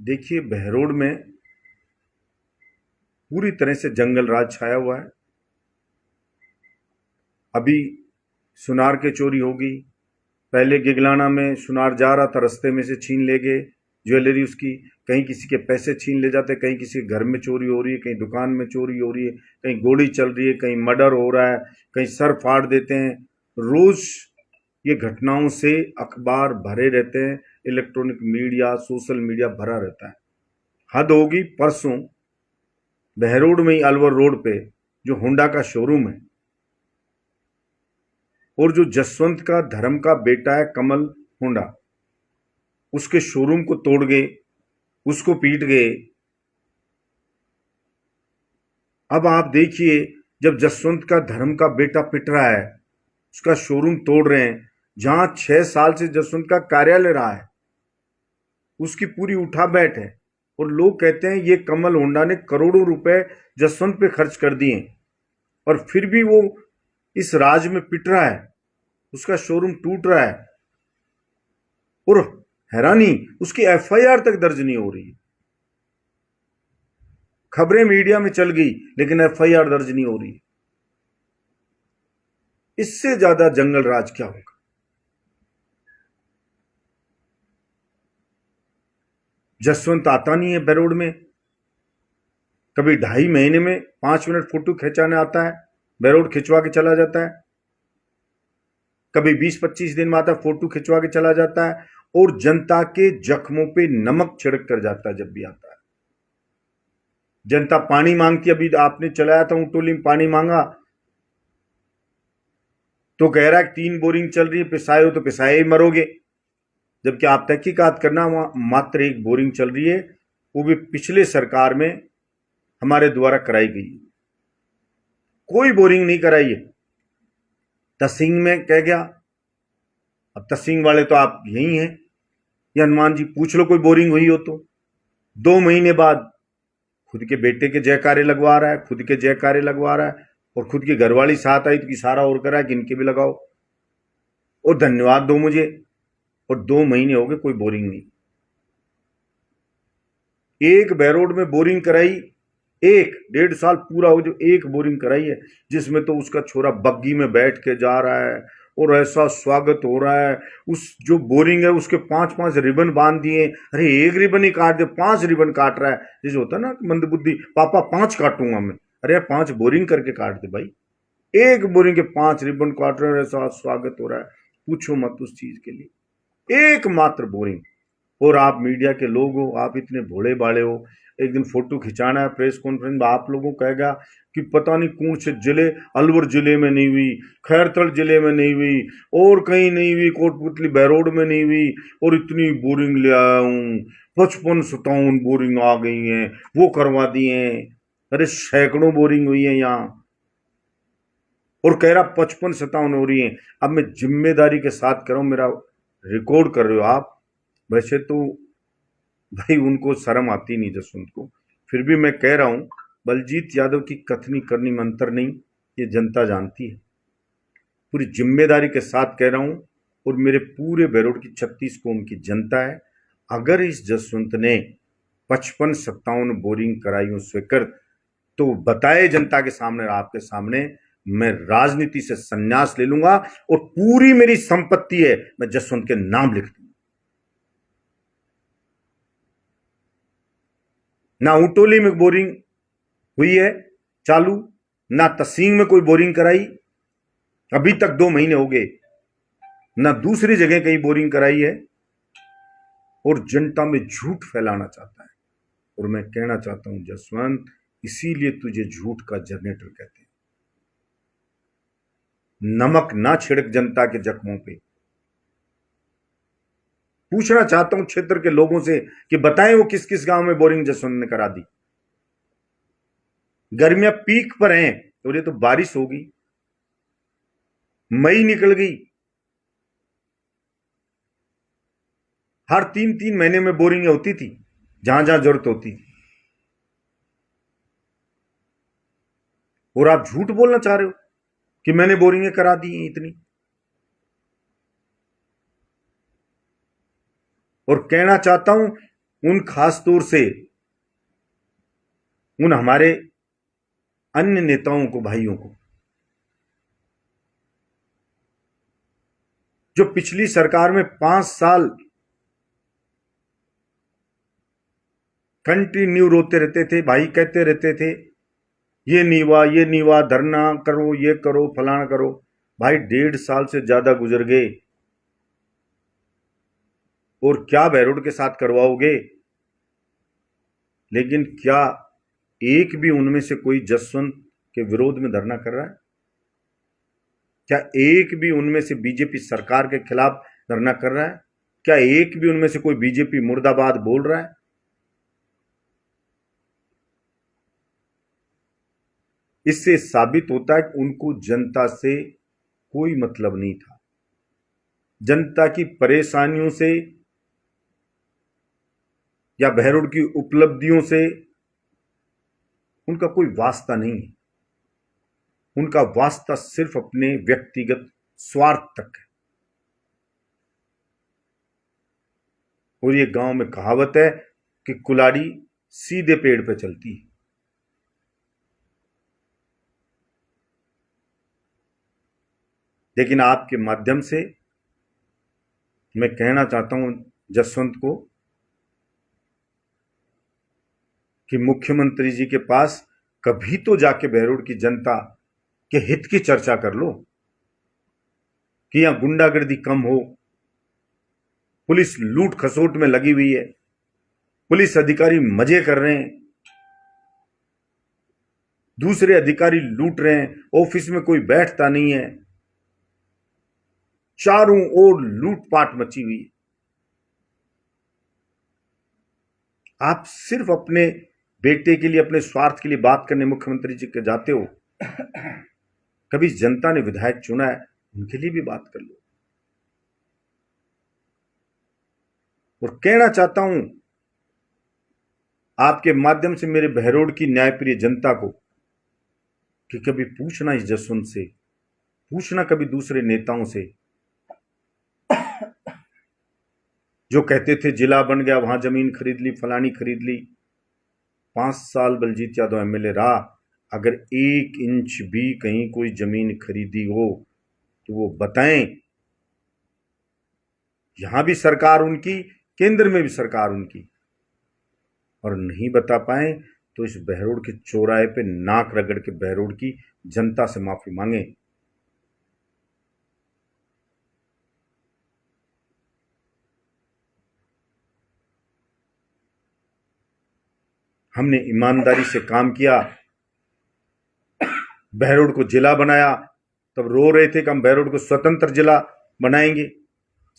देखिए, बहरोड में पूरी तरह से जंगल राज छाया हुआ है। अभी सुनार के चोरी होगी। पहले गिगलाना में सुनार जा रहा था, रास्ते में से छीन ले गए ज्वेलरी उसकी। कहीं किसी के पैसे छीन ले जाते, कहीं किसी के घर में चोरी हो रही है, कहीं दुकान में चोरी हो रही है, कहीं गोली चल रही है, कहीं मर्डर हो रहा है, कहीं सर फाड़ देते हैं। रोज ये घटनाओं से अखबार भरे रहते हैं, इलेक्ट्रॉनिक मीडिया, सोशल मीडिया भरा रहता है। हद होगी, परसों बहरोड में ही अलवर रोड पे जो होंडा का शोरूम है और जो जसवंत का धर्म का बेटा है कमल होंडा, उसके शोरूम को तोड़ गए, उसको पीट गए। अब आप देखिए, जब जसवंत का धर्म का बेटा पिट रहा है, उसका शोरूम तोड़ रहे हैं, जहां 6 साल से जसवंत का कार्यालय रहा है, उसकी पूरी उठा बैठ है। और लोग कहते हैं ये कमल होंडा ने करोड़ों रुपए जसवंत पे खर्च कर दिए, और फिर भी वो इस राज में पिट रहा है, उसका शोरूम टूट रहा है। और हैरानी, उसकी एफआईआर तक दर्ज नहीं हो रही है। खबरें मीडिया में चल गई लेकिन एफआईआर दर्ज नहीं हो रही। इससे ज्यादा जंगल राज क्या होगा। जसवंत आता नहीं है बहरोड में। कभी 2.5 महीने में 5 मिनट फोटो खिंचाने आता है, बहरोड खिंचवा के चला जाता है। कभी 20-25 दिन में आता है, फोटो खिंचवा के चला जाता है और जनता के जख्मों पे नमक छिड़क कर जाता है। जब भी आता है, जनता पानी मांगती। अभी आपने चलाया था ऊंटोली में, पानी मांगा तो कह रहा है 3 बोरिंग चल रही है, पिसाए हो तो पिसाए ही मरोगे। जबकि आप तहकीकात करना, वहां मात्र 1 बोरिंग चल रही है, वो भी पिछले सरकार में हमारे द्वारा कराई गई। कोई बोरिंग नहीं कराई है। तसिंग में कह गया, अब तसिंग वाले तो आप यही हैं, या हनुमान जी पूछ लो कोई बोरिंग हुई हो तो। 2 महीने बाद खुद के बेटे के जयकारे लगवा रहा है, खुद के जयकारे लगवा रहा है, और खुद की घरवाली साथ आई तो इशारा और करा कि इनके भी लगाओ और धन्यवाद दो मुझे। और 2 महीने हो गए, कोई बोरिंग नहीं। एक बहरोड में बोरिंग कराई, 1-1.5 साल पूरा हो जो एक बोरिंग कराई है, जिसमें तो उसका छोरा बग्गी में बैठ के जा रहा है और ऐसा स्वागत हो रहा है। उस जो बोरिंग है उसके 5-5 रिबन बांध दिए। अरे 1 रिबन ही काट दे, 5 रिबन काट रहा है। जैसे होता है ना मंदबुद्धि, पापा 5 काटूंगा मैं। अरे यार 5 बोरिंग करके काट दे भाई। एक बोरिंग के 5 रिबन काट रहे हैं, ऐसा स्वागत हो रहा है, पूछो मत उस चीज के लिए। एकमात्र बोरिंग। और आप मीडिया के लोग हो, आप इतने भोले भाले हो। एक दिन फोटो खिंचाना है प्रेस कॉन्फ्रेंस में, आप लोगों को कहेगा कि पता नहीं कौन से जिले, अलवर जिले में नहीं हुई, खैरथल जिले में नहीं हुई, और कहीं नहीं हुई, कोटपुतली बहरोड में नहीं हुई, और इतनी बोरिंग ले आया हूं, 55-57 बोरिंग आ गई हैं, वो करवा दी हैं। अरे सैकड़ों बोरिंग हुई है यहाँ, और कह रहा 55-57 हो रही है। अब मैं जिम्मेदारी के साथ कर रहा हूं, मेरा रिकॉर्ड कर रहे हो आप। वैसे तो भाई उनको शर्म आती नहीं जसवंत को, फिर भी मैं कह रहा हूं, बलजीत यादव की कथनी करनी मंत्र नहीं, ये जनता जानती है। पूरी जिम्मेदारी के साथ कह रहा हूं, और मेरे पूरे बहरोड की 36 कौम की जनता है। अगर इस जसवंत ने 55-57 बोरिंग कराई स्वीकृत, तो बताए जनता के सामने, आपके सामने, मैं राजनीति से संन्यास ले लूंगा और पूरी मेरी संपत्ति है मैं जसवंत के नाम लिख दूंगा। ना ऊटोली में बोरिंग हुई है चालू, ना तसींग में कोई बोरिंग कराई, अभी तक 2 महीने हो गए, ना दूसरी जगह कहीं बोरिंग कराई है। और जनता में झूठ फैलाना चाहता है। और मैं कहना चाहता हूं जसवंत, इसीलिए तुझे झूठ का जनरेटर कहते हैं। नमक ना छिड़क जनता के जख्मों पे। पूछना चाहता हूं क्षेत्र के लोगों से कि बताएं वो किस किस गांव में बोरिंग जसवंत ने करा दी। गर्मियां पीक पर हैं, और ये तो बारिश होगी, मई निकल गई, हर 3-3 महीने में बोरिंग होती थी जहां जहां जरूरत होती थी। और आप झूठ बोलना चाह रहे हो कि मैंने बोरिंगें करा दी हैं इतनी। और कहना चाहता हूं उन खास तौर से उन हमारे अन्य नेताओं को, भाइयों को, जो पिछली सरकार में 5 साल कंटिन्यू रोते रहते थे, भाई कहते रहते थे ये नहीं हुआ, धरना करो, ये करो, फलाना करो। भाई 1.5 साल से ज्यादा गुजर गए और क्या बहरोड के साथ करवाओगे? लेकिन क्या एक भी उनमें से कोई जसवंत के विरोध में धरना कर रहा है? क्या एक भी उनमें से बीजेपी सरकार के खिलाफ धरना कर रहा है? क्या एक भी उनमें से कोई बीजेपी मुर्दाबाद बोल रहा है? इससे साबित होता है कि उनको जनता से कोई मतलब नहीं था। जनता की परेशानियों से या बहरोड की उपलब्धियों से उनका कोई वास्ता नहीं है। उनका वास्ता सिर्फ अपने व्यक्तिगत स्वार्थ तक है। और ये गांव में कहावत है कि कुल्हाड़ी सीधे पेड़ पे चलती है। लेकिन आपके माध्यम से मैं कहना चाहता हूं जसवंत को कि मुख्यमंत्री जी के पास कभी तो जाके बहरोड की जनता के हित की चर्चा कर लो कि यहां गुंडागर्दी कम हो, पुलिस लूट खसोट में लगी हुई है, पुलिस अधिकारी मजे कर रहे हैं, दूसरे अधिकारी लूट रहे हैं, ऑफिस में कोई बैठता नहीं है, चारों ओर लूटपाट मची हुई है। आप सिर्फ अपने बेटे के लिए, अपने स्वार्थ के लिए बात करने मुख्यमंत्री जी के जाते हो। कभी जनता ने विधायक चुना है, उनके लिए भी बात कर लो। और कहना चाहता हूं आपके माध्यम से मेरे बहरोड की न्यायप्रिय जनता को कि कभी पूछना इस जसवंत से, पूछना कभी दूसरे नेताओं से जो कहते थे जिला बन गया, वहां जमीन खरीद ली, फलानी खरीद ली। 5 साल बलजीत यादव एमएलए रहा, अगर 1 इंच भी कहीं कोई जमीन खरीदी हो तो वो बताएं। यहां भी सरकार उनकी, केंद्र में भी सरकार उनकी, और नहीं बता पाए तो इस बहरोड के चौराहे पे नाक रगड़ के बहरोड की जनता से माफी मांगे। हमने ईमानदारी से काम किया, बहरोड को जिला बनाया। तब रो रहे थे कि हम बहरोड को स्वतंत्र जिला बनाएंगे,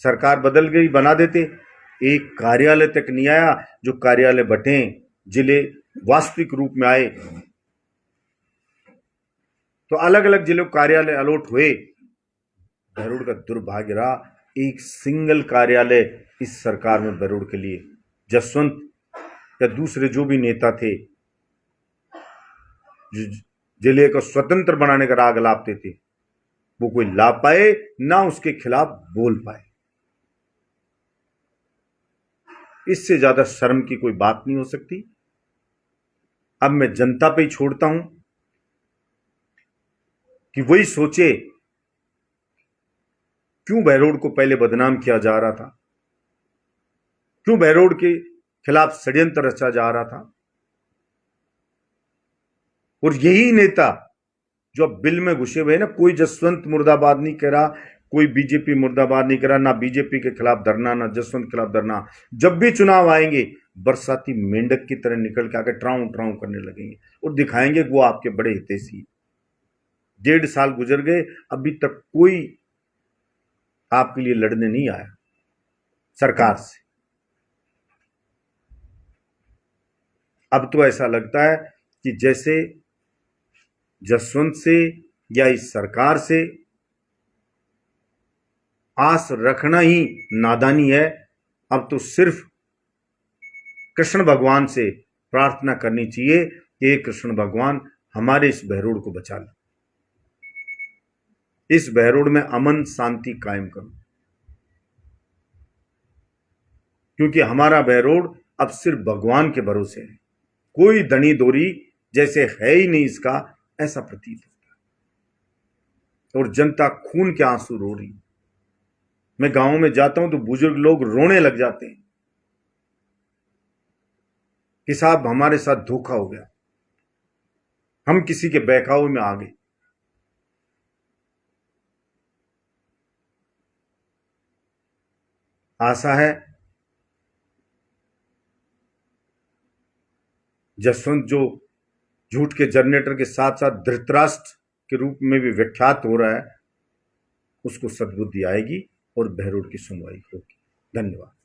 सरकार बदल गई, बना देते। एक कार्यालय तक नहीं आया, जो कार्यालय बटे, जिले वास्तविक रूप में आए तो अलग अलग जिलों कार्यालय अलॉट हुए। बहरोड का दुर्भाग्य रहा, एक सिंगल कार्यालय इस सरकार में बहरोड के लिए जसवंत या दूसरे जो भी नेता थे जो जिले को स्वतंत्र बनाने का राग लापते थे, वो कोई ला पाए ना उसके खिलाफ बोल पाए। इससे ज्यादा शर्म की कोई बात नहीं हो सकती। अब मैं जनता पे ही छोड़ता हूं कि वही सोचे क्यों बहरोड को पहले बदनाम किया जा रहा था, क्यों बहरोड के खिलाफ षड्यंत्र रचा जा रहा था। और यही नेता जो अब बिल में घुसे हुए हैं ना, कोई जसवंत मुर्दाबाद नहीं कह रहा, कोई बीजेपी मुर्दाबाद नहीं करा, ना बीजेपी के खिलाफ धरना, ना जसवंत के खिलाफ धरना। जब भी चुनाव आएंगे बरसाती मेंढक की तरह निकल के आके ट्राउं ट्राउं करने लगेंगे और दिखाएंगे वो आपके बड़े हितैषी। 1.5 साल गुजर गए, अभी तक कोई आपके लिए लड़ने नहीं आया सरकार से। अब तो ऐसा लगता है कि जैसे जसवंत से या इस सरकार से आस रखना ही नादानी है। अब तो सिर्फ कृष्ण भगवान से प्रार्थना करनी चाहिए कि हे कृष्ण भगवान हमारे इस बहरोड को बचा लो, इस बहरोड में अमन शांति कायम करो, क्योंकि हमारा बहरोड अब सिर्फ भगवान के भरोसे है। कोई दनी दोरी जैसे है ही नहीं इसका, ऐसा प्रतीत होता है। और जनता खून के आंसू रो रही। मैं गांवों में जाता हूं तो बुजुर्ग लोग रोने लग जाते हैं कि साहब हमारे साथ धोखा हो गया, हम किसी के बहकावे में आ गए। आशा है जसवंत जो झूठ के जनरेटर के साथ साथ धृतराष्ट्र के रूप में भी विख्यात हो रहा है, उसको सद्बुद्धि आएगी और बहरोड की सुनवाई होगी। धन्यवाद।